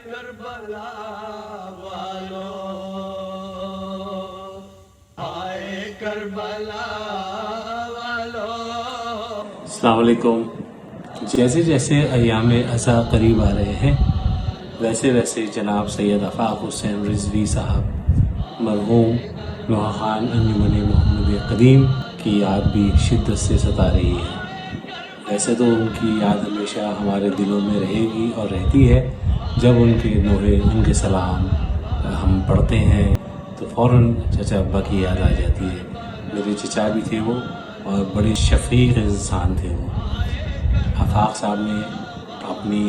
کربلا والوں، آئے کربلا والوں۔ السلام علیکم۔ جیسے جیسے ایام عزا قریب آ رہے ہیں ویسے ویسے جناب سید آفاق حسین رضوی صاحب مرحوم نوحہ خان انجمن محمد قدیم کی یاد بھی شدت سے ستا رہی ہے۔ ویسے تو ان کی یاد ہمیشہ ہمارے دلوں میں رہے گی اور رہتی ہے۔ جب ان کے نوحے، ان کے سلام ہم پڑھتے ہیں تو فوراً چچا ابا کی یاد آ جاتی ہے۔ میرے چچا بھی تھے وہ، اور بڑے شفیق انسان تھے وہ۔ آفاق صاحب نے اپنی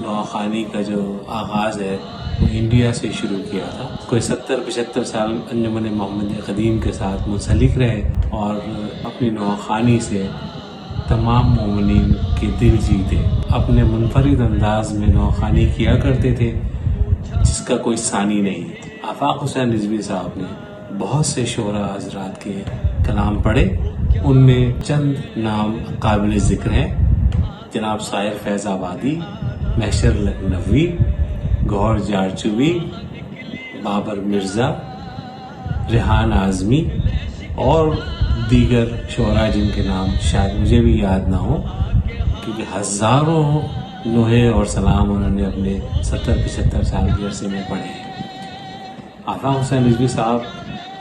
نوحہ خانی کا جو آغاز ہے وہ انڈیا سے شروع کیا تھا۔ کوئی 70-75 سال انجمن محمد قدیم کے ساتھ منسلک رہے اور اپنی نوحہ خانی سے تمام مومنین کے دل جیتے۔ اپنے منفرد انداز میں نوحہ خانی کیا کرتے تھے جس کا کوئی ثانی نہیں۔ آفاق حسین رضوی صاحب نے بہت سے شعراء حضرات کے کلام پڑھے، ان میں چند نام قابل ذکر ہیں۔ جناب ساحر فیض آبادی، محشر لکھنوی، گوہر جارچوی، بابر مرزا، ریحان اعظمی اور دیگر شعراء جن کے نام شاید مجھے بھی یاد نہ ہو، کیونکہ ہزاروں نوحے اور سلام انہوں نے اپنے 70-75 سال کے عرصے میں پڑھے ہیں۔ آفاق حسین رضوی صاحب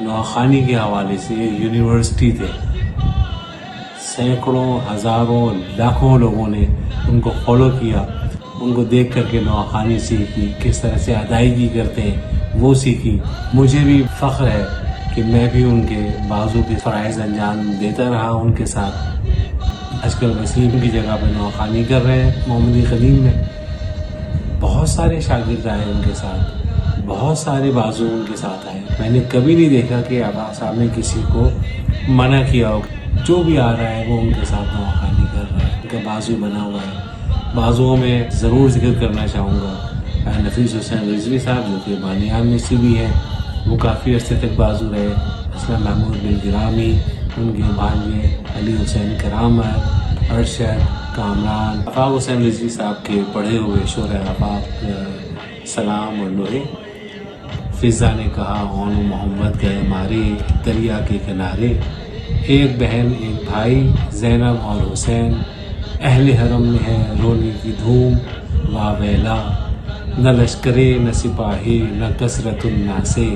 نوحہ خانی کے حوالے سے یونیورسٹی تھے۔ سینکڑوں، ہزاروں، لاکھوں لوگوں نے ان کو فالو کیا، ان کو دیکھ کر کے نوحہ خانی سیکھی، کس طرح سے ادائیگی کرتے ہیں وہ سیکھی۔ مجھے بھی فخر ہے کہ میں بھی ان کے بازو کے فرائض انجام دیتا رہا ان کے ساتھ۔ آج کل وسیم کی جگہ پہ نوحہ خانی کر رہے ہیں محمد قدیم میں۔ بہت سارے شاگرد آئے ان کے ساتھ، بہت سارے بازو ان کے ساتھ آئے۔ میں نے کبھی نہیں دیکھا کہ آفاق صاحب نے کسی کو منع کیا ہو۔ جو بھی آ رہا ہے وہ ان کے ساتھ نوحہ خانی کر رہا ہے، ان کا بازو بنا ہوا ہے۔ بازوؤں میں ضرور ذکر کرنا چاہوں گا نفیس حسین رضوی صاحب جو کہ بانیان میں سے بھی ہیں، وہ کافی عرصے تک بازو رہے۔ اسلم محمود بن گرامی، ان کے بھانجے علی حسین کرامت، ارشد، کامران۔ آفاق حسین رضوی صاحب کے پڑھے ہوئے شعرۂ آفاق سلام اور نوحے: فضا نے کہا اون محمد گئے مارے دریا کے کنارے، ایک بہن ایک بھائی زینب اور حسین، اہل حرم میں ہے رونے کی دھوم واہ ویلا، نہ لشکرے نہ سپاہی نہ کثرت الناسے۔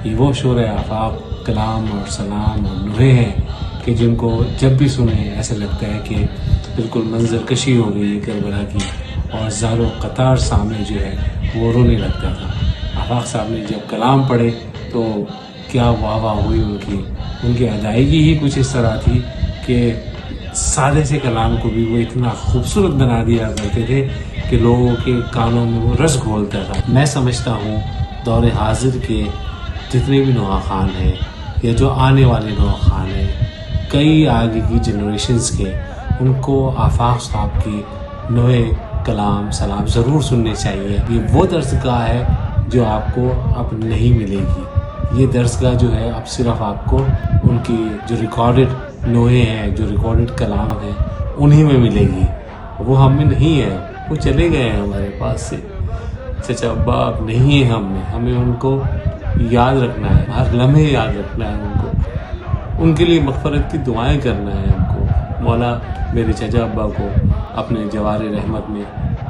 یہ وہ شعرۂ آفاق کلام اور سلام اور نوحے ہیں کہ جن کو جب بھی سنیں ایسا لگتا ہے کہ بالکل منظر کشی ہو گئی ہے کربلا کی، اور زار و قطار سامنے جو ہے وہ رونے لگتا تھا۔ آفاق صاحب نے جب کلام پڑھے تو کیا واہ واہ ہوئی ان کی ادائیگی ہی کچھ اس طرح تھی کہ سادے سے کلام کو بھی وہ اتنا خوبصورت بنا دیا کرتے تھے کہ لوگوں کے کانوں میں وہ رس گھولتا تھا۔ میں سمجھتا ہوں دور حاضر کے جتنے بھی نوحہ خان ہیں یا جو آنے والے نوحہ خان ہیں، کئی آگے کی جنریشنز کے، ان کو آفاق صاحب کی نوحے کلام سلام ضرور سننے چاہیے۔ یہ وہ درسگاہ ہے جو آپ کو اب نہیں ملے گی۔ یہ درسگاہ جو ہے اب صرف آپ کو ان کی جو ریکارڈڈ نوحے ہیں، جو ریکارڈڈ کلام ہیں، انہی میں ملے گی۔ وہ ہم میں نہیں ہے، وہ چلے گئے ہیں ہمارے پاس سے۔ چچا ابا اب نہیں ہے ہم میں، ہمیں ان کو یاد رکھنا ہے، ہر لمحے یاد رکھنا ہے ان کو، ان کے لیے مغفرت کی دعائیں کرنا ہے ہم کو۔ مولا میرے چچا ابا کو اپنے جوار رحمت میں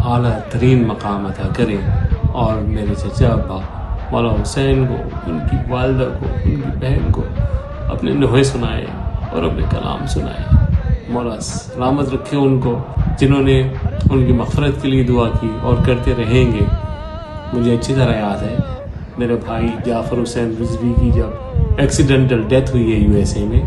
اعلیٰ ترین مقام عطا کرے، اور میرے چچا ابا مولا حسین کو، ان کی والدہ کو، ان کی بہن کو اپنے نوحے سنائے اور اپنے کلام سنائے۔ مولا سلامت رکھے ان کو، جنہوں نے ان کی مغفرت کے لیے دعا کی اور کرتے رہیں گے۔ مجھے اچھی طرح یاد ہے میرے بھائی جعفر حسین رضوی کی جب ایکسیڈنٹل ڈیتھ ہوئی ہے USA میں،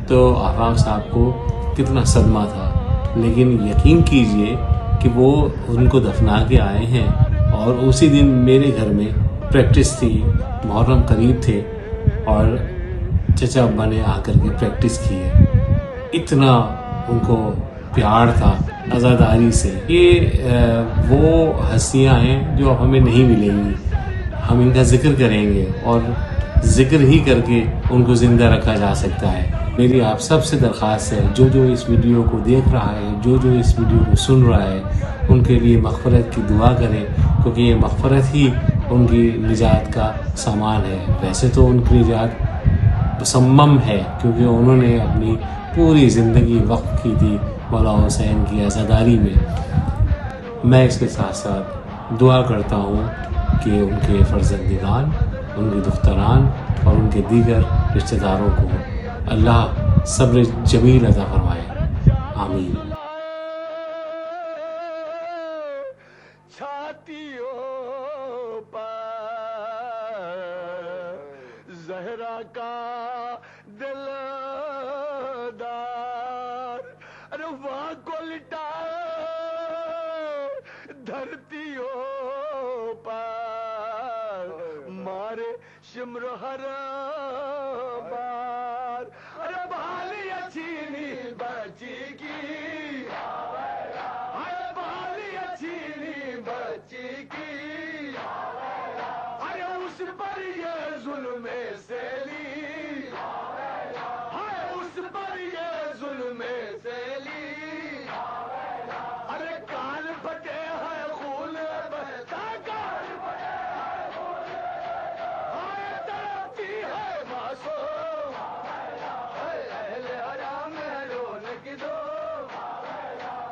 تو آفاق صاحب کو کتنا صدمہ تھا، لیکن یقین کیجئے کہ وہ ان کو دفنا کے آئے ہیں، اور اسی دن میرے گھر میں پریکٹس تھی، محرم قریب تھے، اور چچا ابا نے آ کر کے پریکٹس کی ہے۔ اتنا ان کو پیار تھا عزاداری سے۔ یہ وہ ہستیاں ہیں جو اب ہمیں نہیں ملیں گی۔ ہم ان کا ذکر کریں گے اور ذکر ہی کر کے ان کو زندہ رکھا جا سکتا ہے۔ میری آپ سب سے درخواست ہے، جو اس ویڈیو کو دیکھ رہا ہے، جو اس ویڈیو کو سن رہا ہے، ان کے لیے مغفرت کی دعا کریں، کیونکہ یہ مغفرت ہی ان کی نجات کا سامان ہے. ویسے تو ان کی نجات مسمم ہے کیونکہ انہوں نے اپنی پوری زندگی وقف کی تھی مولا حسین کی عزاداری میں. میں اس کے ساتھ ساتھ دعا کرتا ہوں کہ ان کے فرزندگان، ان کے دختران اور ان کے دیگر رشتہ داروں کو اللہ صبر جمیل عطا فرمائے. آمین. چھاتیوں پر زہرا کا دلدار، ارے وہاں کو لٹا دھرتیوں پر مارے شمر ہر بار، ارے بھالیاں چھینی بچی کی، ارے بھالیاں چھینی بچی کی، ارے اس پر